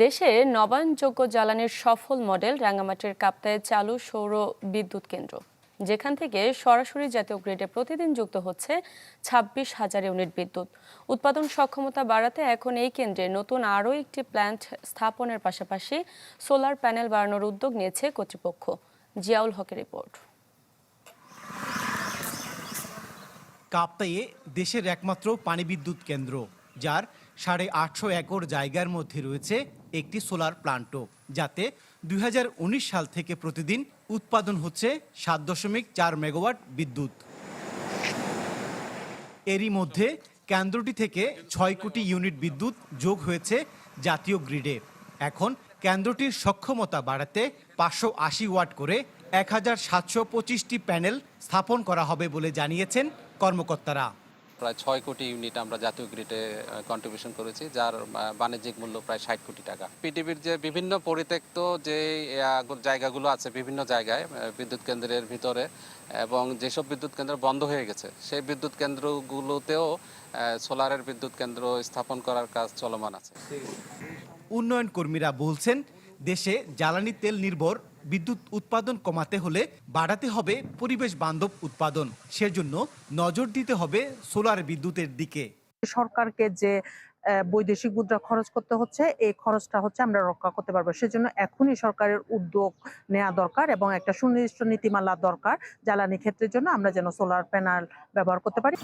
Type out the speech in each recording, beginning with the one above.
দেশে নবায়নযোগ্য জ্বালানির সফল মডেল রাঙ্গামাটির কাপ্তায়ে চালু সৌর বিদ্যুৎ কেন্দ্র, যেখান থেকে সরাসরি জাতীয় গ্রিডে প্রতিদিন যুক্ত হচ্ছে 26,000 ইউনিট বিদ্যুৎ। উৎপাদন সক্ষমতা বাড়াতে এখন এই কেন্দ্রে নতুন আরও একটি প্ল্যান্ট স্থাপনের পাশাপাশি সোলার প্যানেল বাড়ানোর উদ্যোগ নিয়েছে কর্তৃপক্ষ। জিয়াউল হকের রিপোর্ট। কাপ্তায়ে দেশের একমাত্র পানি বিদ্যুৎ কেন্দ্র, যার 850 একর জায়গার মধ্যে রয়েছে একটি সোলার প্লান্টও, যাতে 2019 সাল থেকে প্রতিদিন উৎপাদন হচ্ছে 7.4 মেগাওয়াট বিদ্যুৎ। এরই মধ্যে কেন্দ্রটি থেকে 6 কোটি ইউনিট বিদ্যুৎ যোগ হয়েছে জাতীয় গ্রিডে। এখন কেন্দ্রটির সক্ষমতা বাড়াতে 580 ওয়াট করে 1725টি প্যানেল স্থাপন করা হবে বলে জানিয়েছেন কর্মকর্তারা। প্রায় 6 কোটি ইউনিট আমরা জাতীয় গ্রিডে কন্ট্রিবিউশন করেছি, যার বাণিজ্যিক মূল্য প্রায় 60 কোটি টাকা। পিটিভির যে বিভিন্ন পরিত্যক্ত যে জায়গাগুলো আছে বিভিন্ন জায়গায় বিদ্যুৎ কেন্দ্রের ভিতরে, এবং যেসব বিদ্যুৎ কেন্দ্র বন্ধ হয়ে গেছে সেই বিদ্যুৎ কেন্দ্রগুলোতেও সোলারের বিদ্যুৎ কেন্দ্র স্থাপন করার কাজ চলমান আছে। উন্নয়ন কর্মীরা বলছেন, দেশে জ্বালানি তেল নির্ভর বিদ্যুৎ উৎপাদন কমাতে হলে বাড়াতে হবে পরিবেশ বান্ধব উৎপাদন। সেজন্য নজর দিতে হবে সোলার বিদ্যুতের দিকে। সরকারকে যে বৈদেশিক মুদ্রা খরচ করতে হচ্ছে, এই খরচটা আমরা রক্ষা করতে পারবো। সেজন্য এখনই সরকারের উদ্যোগ নেওয়া দরকার এবং একটা সুনির্দিষ্ট নীতিমালা দরকার জ্বালানি ক্ষেত্রের জন্য, আমরা যেন সোলার প্যানেল ব্যবহার করতে পারি।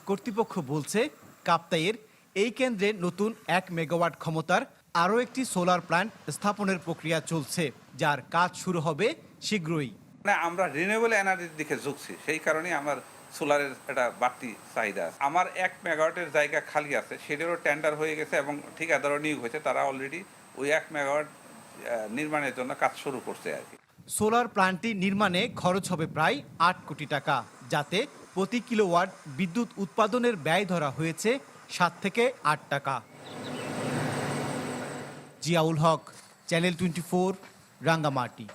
কর্তৃপক্ষ বলছে, কাপ্তাইয়ের এই কেন্দ্রে নতুন 1 মেগাওয়াট ক্ষমতার আরও একটি সোলার প্ল্যান্ট স্থাপনের প্রক্রিয়া চলছে, যার কাজ শুরু হবে শীঘ্রই। আমরা রিনিউয়েবল এনার্জির দিকে ঝুঁকছি, সেই কারণে আমার সোলারের একটা বাড়তি চাহিদা আছে। আমার 1 মেগাওয়াটের জায়গা খালি আছে, সেটারও টেন্ডার হয়ে গেছে এবং ঠিকাদারও নিয়োগ হয়েছে। তারা অলরেডি ওই 1 মেগাওয়াট নির্মাণের জন্য কাজ শুরু করছে আর কি। সোলার প্ল্যান্টটি নির্মাণে খরচ হবে প্রায় 8 কোটি টাকা, যাতে প্রতি কিলোওয়াট বিদ্যুৎ উৎপাদনের ব্যয় ধরা হয়েছে 7 থেকে 8 টাকা। জিয়াউল হক, চ্যানেল 24, রাঙ্গামাটি।